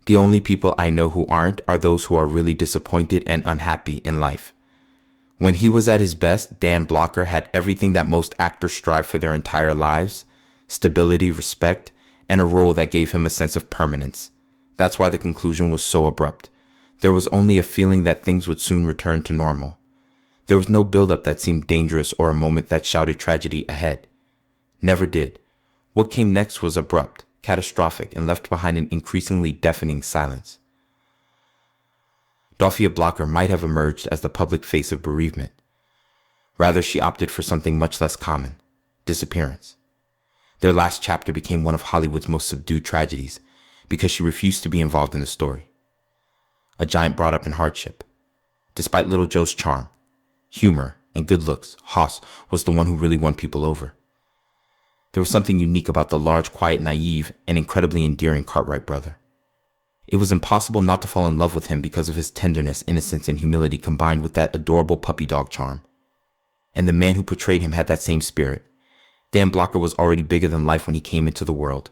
The only people I know who aren't are those who are really disappointed and unhappy in life. When he was at his best, Dan Blocker had everything that most actors strive for their entire lives: stability, respect, and a role that gave him a sense of permanence. That's why the conclusion was so abrupt. There was only a feeling that things would soon return to normal. There was no buildup that seemed dangerous or a moment that shouted tragedy ahead. Never did. What came next was abrupt, catastrophic, and left behind an increasingly deafening silence. Dolphia Blocker might have emerged as the public face of bereavement. Rather, she opted for something much less common: disappearance. Their last chapter became one of Hollywood's most subdued tragedies because she refused to be involved in the story. A giant brought up in hardship. Despite Little Joe's charm, humor, and good looks, Hoss was the one who really won people over. There was something unique about the large, quiet, naive, and incredibly endearing Cartwright brother. It was impossible not to fall in love with him because of his tenderness, innocence, and humility combined with that adorable puppy dog charm. And the man who portrayed him had that same spirit. Dan Blocker was already bigger than life when he came into the world.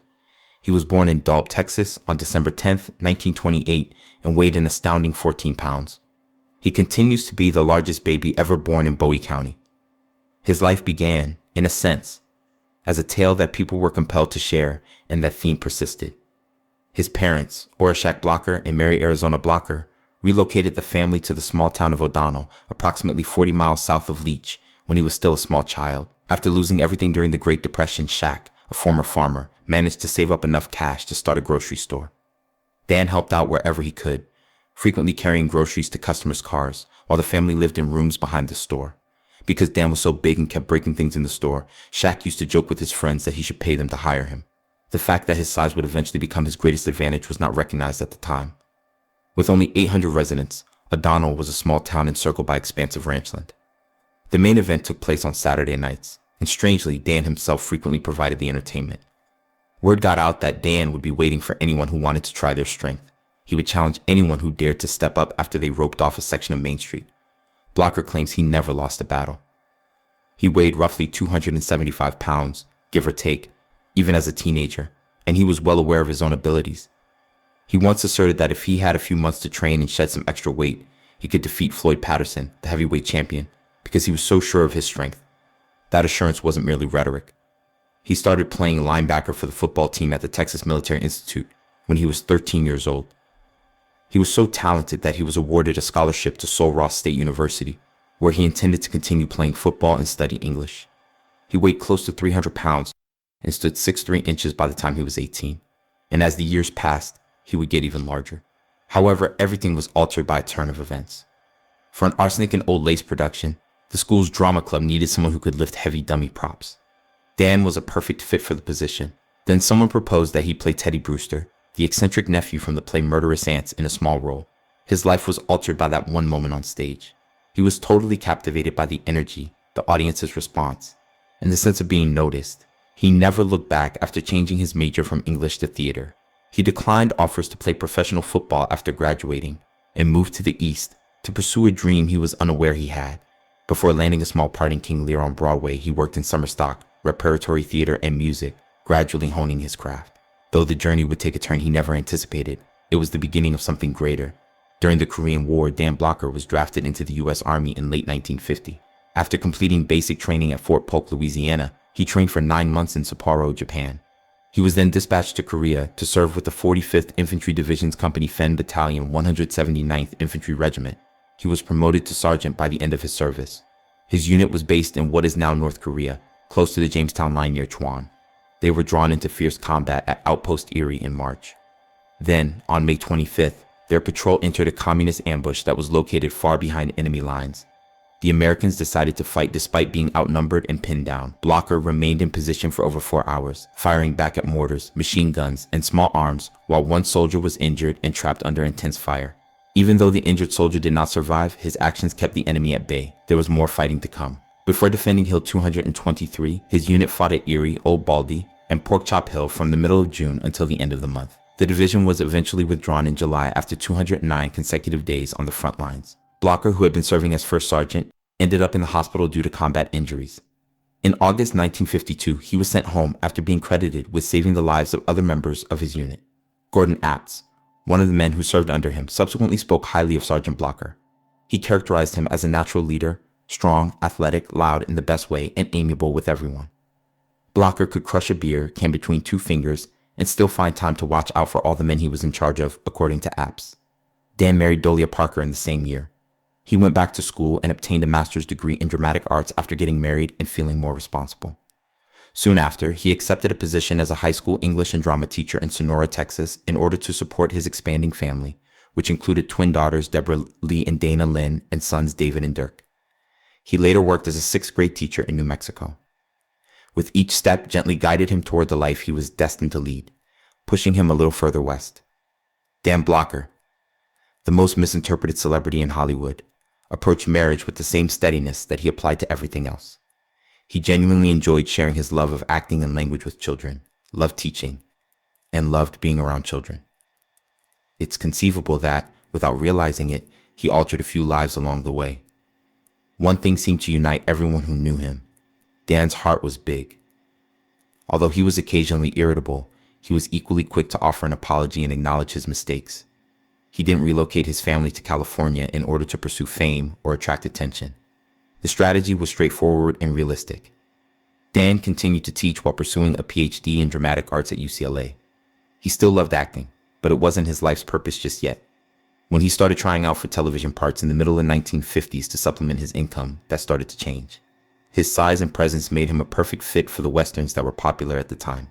He was born in Dalb, Texas on December 10th, 1928, and weighed an astounding 14 pounds. He continues to be the largest baby ever born in Bowie County. His life began, in a sense, as a tale that people were compelled to share, and that theme persisted. His parents, Orishak Blocker and Mary Arizona Blocker, relocated the family to the small town of O'Donnell, approximately 40 miles south of Leach, when he was still a small child. After losing everything during the Great Depression, Shaq, a former farmer, managed to save up enough cash to start a grocery store. Dan helped out wherever he could, frequently carrying groceries to customers' cars, while the family lived in rooms behind the store. Because Dan was so big and kept breaking things in the store, Shaq used to joke with his friends that he should pay them to hire him. The fact that his size would eventually become his greatest advantage was not recognized at the time. With only 800 residents, O'Donnell was a small town encircled by expansive ranchland. The main event took place on Saturday nights, and strangely, Dan himself frequently provided the entertainment. Word got out that Dan would be waiting for anyone who wanted to try their strength. He would challenge anyone who dared to step up after they roped off a section of Main Street. Blocker claims he never lost a battle. He weighed roughly 275 pounds, give or take, even as a teenager, and he was well aware of his own abilities. He once asserted that if he had a few months to train and shed some extra weight, he could defeat Floyd Patterson, the heavyweight champion, because he was so sure of his strength. That assurance wasn't merely rhetoric. He started playing linebacker for the football team at the Texas Military Institute when he was 13 years old. He was so talented that he was awarded a scholarship to Sul Ross State University, where he intended to continue playing football and study English. He weighed close to 300 pounds and stood 6'3" inches by the time he was 18. And as the years passed, he would get even larger. However, everything was altered by a turn of events. For an Arsenic and Old Lace production, the school's drama club needed someone who could lift heavy dummy props. Dan was a perfect fit for the position. Then someone proposed that he play Teddy Brewster, the eccentric nephew from the play Murderous Ants, in a small role. His life was altered by that one moment on stage. He was totally captivated by the energy, the audience's response, and the sense of being noticed. He never looked back after changing his major from English to theater. He declined offers to play professional football after graduating and moved to the East to pursue a dream he was unaware he had. Before landing a small part in King Lear on Broadway, he worked in summer stock, repertory theater, and music, gradually honing his craft. Though the journey would take a turn he never anticipated, it was the beginning of something greater. During the Korean War, Dan Blocker was drafted into the U.S. Army in late 1950. After completing basic training at Fort Polk, Louisiana, he trained for 9 months in Sapporo, Japan. He was then dispatched to Korea to serve with the 45th Infantry Division's Company Fen Battalion 179th Infantry Regiment. He was promoted to sergeant by the end of his service. His unit was based in what is now North Korea, close to the Jamestown line near Chwon. They were drawn into fierce combat at Outpost Erie in March. Then, on May 25th, their patrol entered a communist ambush that was located far behind enemy lines. The Americans decided to fight despite being outnumbered and pinned down. Blocker remained in position for over 4 hours, firing back at mortars, machine guns, and small arms, while one soldier was injured and trapped under intense fire. Even though the injured soldier did not survive, his actions kept the enemy at bay. There was more fighting to come. Before defending Hill 223, his unit fought at Erie, Old Baldy, and Porkchop Hill from the middle of June until the end of the month. The division was eventually withdrawn in July after 209 consecutive days on the front lines. Blocker, who had been serving as first sergeant, ended up in the hospital due to combat injuries. In August 1952, he was sent home after being credited with saving the lives of other members of his unit. Gordon Apts, One of the men who served under him subsequently spoke highly of Sergeant Blocker. He characterized him as a natural leader, strong, athletic, loud in the best way, and amiable with everyone. Blocker could crush a beer can between two fingers and still find time to watch out for all the men he was in charge of, according to Apps. Dan married Dolphia Parker in the same year. He went back to school and obtained a master's degree in dramatic arts after getting married and feeling more responsible. Soon after, he accepted a position as a high school English and drama teacher in Sonora, Texas, in order to support his expanding family, which included twin daughters Deborah Lee and Dana Lynn and sons David and Dirk. He later worked as a sixth-grade teacher in New Mexico. With each step gently guided him toward the life he was destined to lead, pushing him a little further west. Dan Blocker, the most misinterpreted celebrity in Hollywood, approached marriage with the same steadiness that he applied to everything else. He genuinely enjoyed sharing his love of acting and language with children, loved teaching, and loved being around children. It's conceivable that, without realizing it, he altered a few lives along the way. One thing seemed to unite everyone who knew him. Dan's heart was big. Although he was occasionally irritable, he was equally quick to offer an apology and acknowledge his mistakes. He didn't relocate his family to California in order to pursue fame or attract attention. The strategy was straightforward and realistic. Dan continued to teach while pursuing a PhD in dramatic arts at UCLA. He still loved acting, but it wasn't his life's purpose just yet. When he started trying out for television parts in the middle of the 1950s to supplement his income, that started to change. His size and presence made him a perfect fit for the westerns that were popular at the time.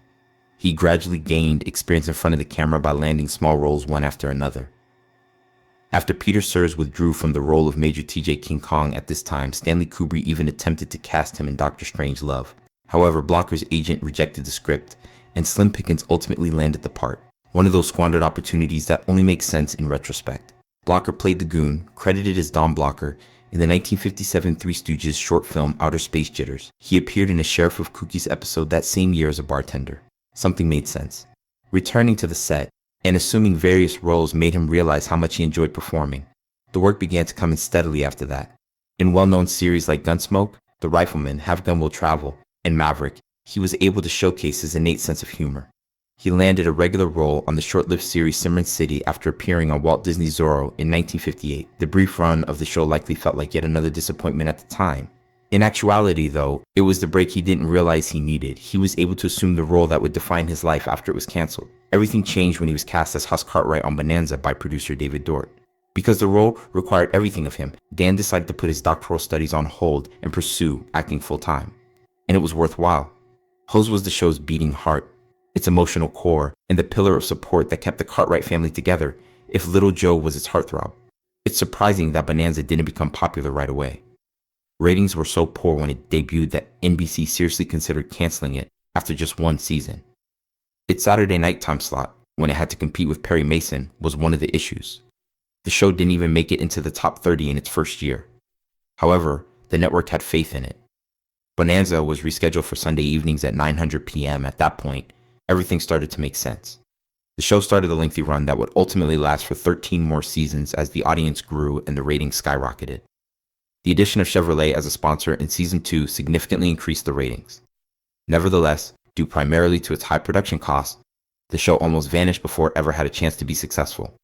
He gradually gained experience in front of the camera by landing small roles one after another. After Peter Sears withdrew from the role of Major T.J. King Kong at this time, Stanley Kubrick even attempted to cast him in Doctor Strangelove. However, Blocker's agent rejected the script, and Slim Pickens ultimately landed the part, one of those squandered opportunities that only make sense in retrospect. Blocker played the goon, credited as Don Blocker, in the 1957 Three Stooges short film Outer Space Jitters. He appeared in a Sheriff of Cookie's episode that same year as a bartender. Something made sense. Returning to the set, and assuming various roles made him realize how much he enjoyed performing. The work began to come in steadily after that. In well-known series like Gunsmoke, The Rifleman, Have Gun Will Travel, and Maverick, he was able to showcase his innate sense of humor. He landed a regular role on the short-lived series Simran City after appearing on Walt Disney's Zorro in 1958. The brief run of the show likely felt like yet another disappointment at the time. In actuality, though, it was the break he didn't realize he needed. He was able to assume the role that would define his life after it was canceled. Everything changed when he was cast as Hoss Cartwright on Bonanza by producer David Dort. Because the role required everything of him, Dan decided to put his doctoral studies on hold and pursue acting full-time. And it was worthwhile. Hoss was the show's beating heart, its emotional core, and the pillar of support that kept the Cartwright family together, if Little Joe was its heartthrob. It's surprising that Bonanza didn't become popular right away. Ratings were so poor when it debuted that NBC seriously considered canceling it after just one season. Its Saturday nighttime slot, when it had to compete with Perry Mason, was one of the issues. The show didn't even make it into the top 30 in its first year. However, the network had faith in it. Bonanza was rescheduled for Sunday evenings at 9:00 p.m. At that point, everything started to make sense. The show started a lengthy run that would ultimately last for 13 more seasons as the audience grew and the ratings skyrocketed. The addition of Chevrolet as a sponsor in Season 2 significantly increased the ratings. Nevertheless, due primarily to its high production costs, the show almost vanished before it ever had a chance to be successful.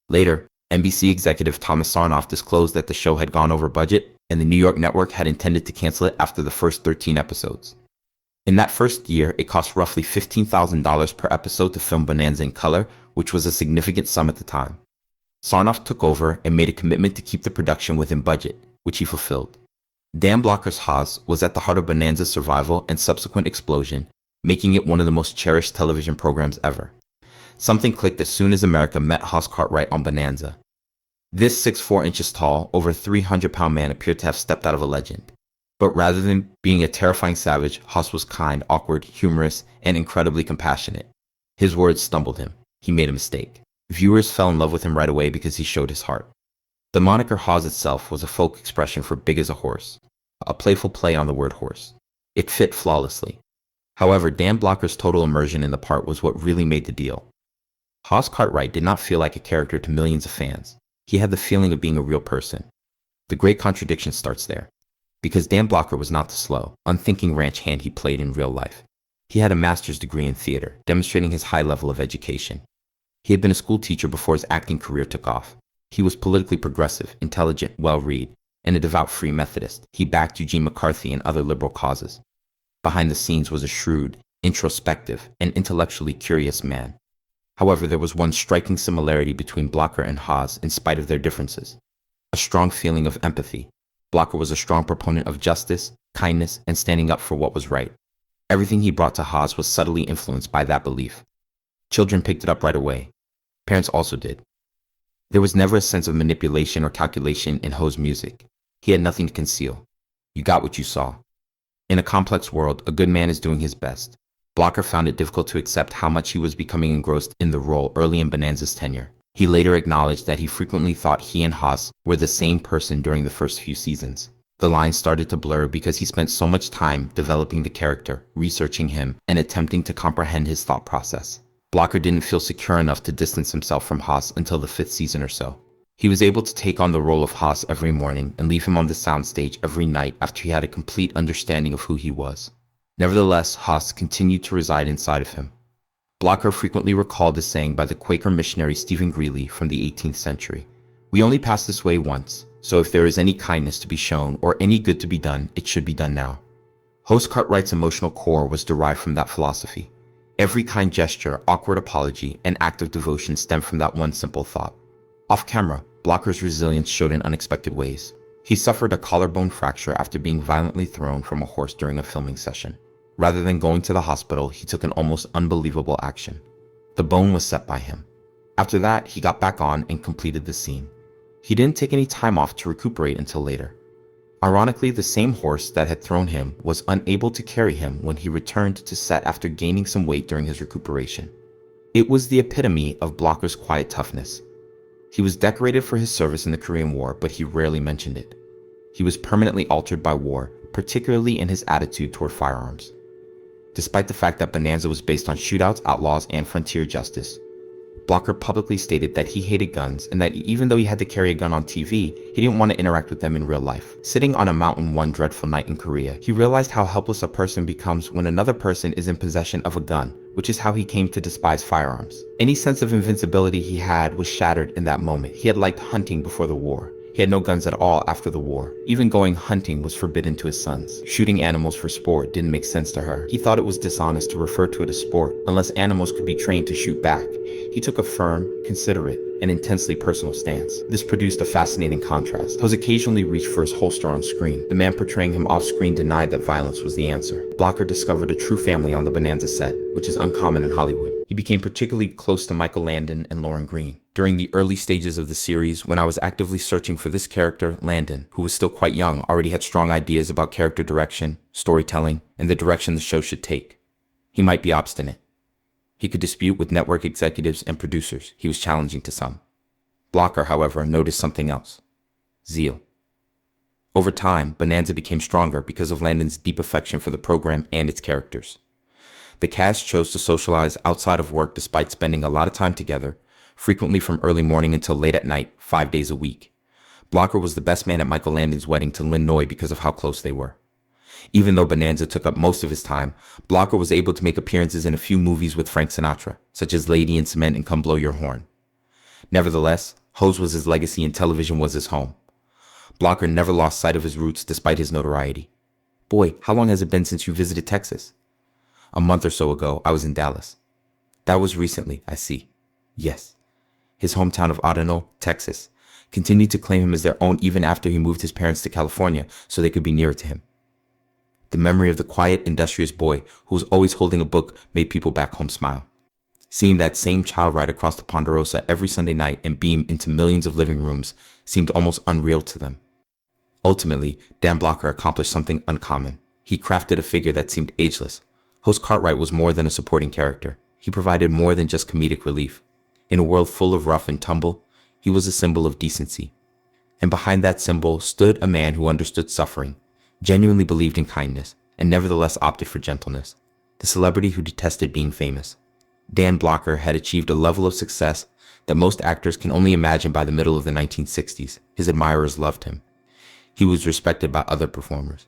Later, NBC executive Thomas Sarnoff disclosed that the show had gone over budget and the New York network had intended to cancel it after the first 13 episodes. In that first year, it cost roughly $15,000 per episode to film Bonanza in color, which was a significant sum at the time. Sarnoff took over and made a commitment to keep the production within budget, which he fulfilled. Dan Blocker's Hoss was at the heart of Bonanza's survival and subsequent explosion, making it one of the most cherished television programs ever. Something clicked as soon as America met Hoss Cartwright on Bonanza. This 6'4" inches tall, over 300-pound man appeared to have stepped out of a legend. But rather than being a terrifying savage, Hoss was kind, awkward, humorous, and incredibly compassionate. His words stumbled him. He made a mistake. Viewers fell in love with him right away because he showed his heart. The moniker Hoss itself was a folk expression for big as a horse, a playful play on the word horse. It fit flawlessly. However, Dan Blocker's total immersion in the part was what really made the deal. Hoss Cartwright did not feel like a character to millions of fans. He had the feeling of being a real person. The great contradiction starts there. Because Dan Blocker was not the slow, unthinking ranch hand he played in real life. He had a master's degree in theater, demonstrating his high level of education. He had been a school teacher before his acting career took off. He was politically progressive, intelligent, well-read, and a devout Free Methodist. He backed Eugene McCarthy and other liberal causes. Behind the scenes was a shrewd, introspective, and intellectually curious man. However, there was one striking similarity between Blocker and Hoss in spite of their differences: a strong feeling of empathy. Blocker was a strong proponent of justice, kindness, and standing up for what was right. Everything he brought to Hoss was subtly influenced by that belief. Children picked it up right away. Parents also did. There was never a sense of manipulation or calculation in Ho's music. He had nothing to conceal. You got what you saw. In a complex world, a good man is doing his best. Blocker found it difficult to accept how much he was becoming engrossed in the role early in Bonanza's tenure. He later acknowledged that he frequently thought he and Hoss were the same person during the first few seasons. The lines started to blur because he spent so much time developing the character, researching him, and attempting to comprehend his thought process. Blocker didn't feel secure enough to distance himself from Hoss until the 5th season or so. He was able to take on the role of Hoss every morning and leave him on the soundstage every night after he had a complete understanding of who he was. Nevertheless, Hoss continued to reside inside of him. Blocker frequently recalled the saying by the Quaker missionary Stephen Greene from the 18th century: "We only pass this way once, so if there is any kindness to be shown or any good to be done, it should be done now." Hoss Cartwright's emotional core was derived from that philosophy. Every kind gesture, awkward apology, and act of devotion stemmed from that one simple thought. Off camera, Blocker's resilience showed in unexpected ways. He suffered a collarbone fracture after being violently thrown from a horse during a filming session. Rather than going to the hospital, he took an almost unbelievable action. The bone was set by him. After that, he got back on and completed the scene. He didn't take any time off to recuperate until later. Ironically, the same horse that had thrown him was unable to carry him when he returned to set after gaining some weight during his recuperation. It was the epitome of Blocker's quiet toughness. He was decorated for his service in the Korean War, but he rarely mentioned it. He was permanently altered by war, particularly in his attitude toward firearms. Despite the fact that Bonanza was based on shootouts, outlaws, and frontier justice, Blocker publicly stated that he hated guns and that even though he had to carry a gun on TV, he didn't want to interact with them in real life. Sitting on a mountain one dreadful night in Korea, he realized how helpless a person becomes when another person is in possession of a gun, which is how he came to despise firearms. Any sense of invincibility he had was shattered in that moment. He had liked hunting before the war. He had no guns at all after the war. Even going hunting was forbidden to his sons. Shooting animals for sport didn't make sense to her. He thought it was dishonest to refer to it as sport unless animals could be trained to shoot back. He took a firm, considerate, and intensely personal stance. This produced a fascinating contrast. Hoss occasionally reached for his holster on screen. The man portraying him off-screen denied that violence was the answer. Blocker discovered a true family on the Bonanza set, which is uncommon in Hollywood. He became particularly close to Michael Landon and Greene. During the early stages of the series, when I was actively searching for this character, Landon, who was still quite young, already had strong ideas about character direction, storytelling, and the direction the show should take. He might be obstinate. He could dispute with network executives and producers. He was challenging to some. Blocker, however, noticed something else: zeal. Over time, Bonanza became stronger because of Landon's deep affection for the program and its characters. The cast chose to socialize outside of work despite spending a lot of time together, frequently from early morning until late at night, 5 days a week. Blocker was the best man at Michael Landon's wedding to Lynn Noy because of how close they were. Even though Bonanza took up most of his time, Blocker was able to make appearances in a few movies with Frank Sinatra, such as Lady in Cement and Come Blow Your Horn. Nevertheless, Hoss was his legacy and television was his home. Blocker never lost sight of his roots despite his notoriety. "Boy, how long has it been since you visited Texas?" "A month or so ago, I was in Dallas." "That was recently, I see." "Yes." His hometown of Audino, Texas, continued to claim him as their own even after he moved his parents to California so they could be nearer to him. The memory of the quiet, industrious boy who was always holding a book made people back home smile. Seeing that same child ride across the Ponderosa every Sunday night and beam into millions of living rooms seemed almost unreal to them. Ultimately, Dan Blocker accomplished something uncommon. He crafted a figure that seemed ageless. Hoss Cartwright was more than a supporting character. He provided more than just comedic relief. In a world full of rough and tumble, he was a symbol of decency. And behind that symbol stood a man who understood suffering, genuinely believed in kindness, and nevertheless opted for gentleness. The celebrity who detested being famous. Dan Blocker had achieved a level of success that most actors can only imagine by the middle of the 1960s. His admirers loved him. He was respected by other performers.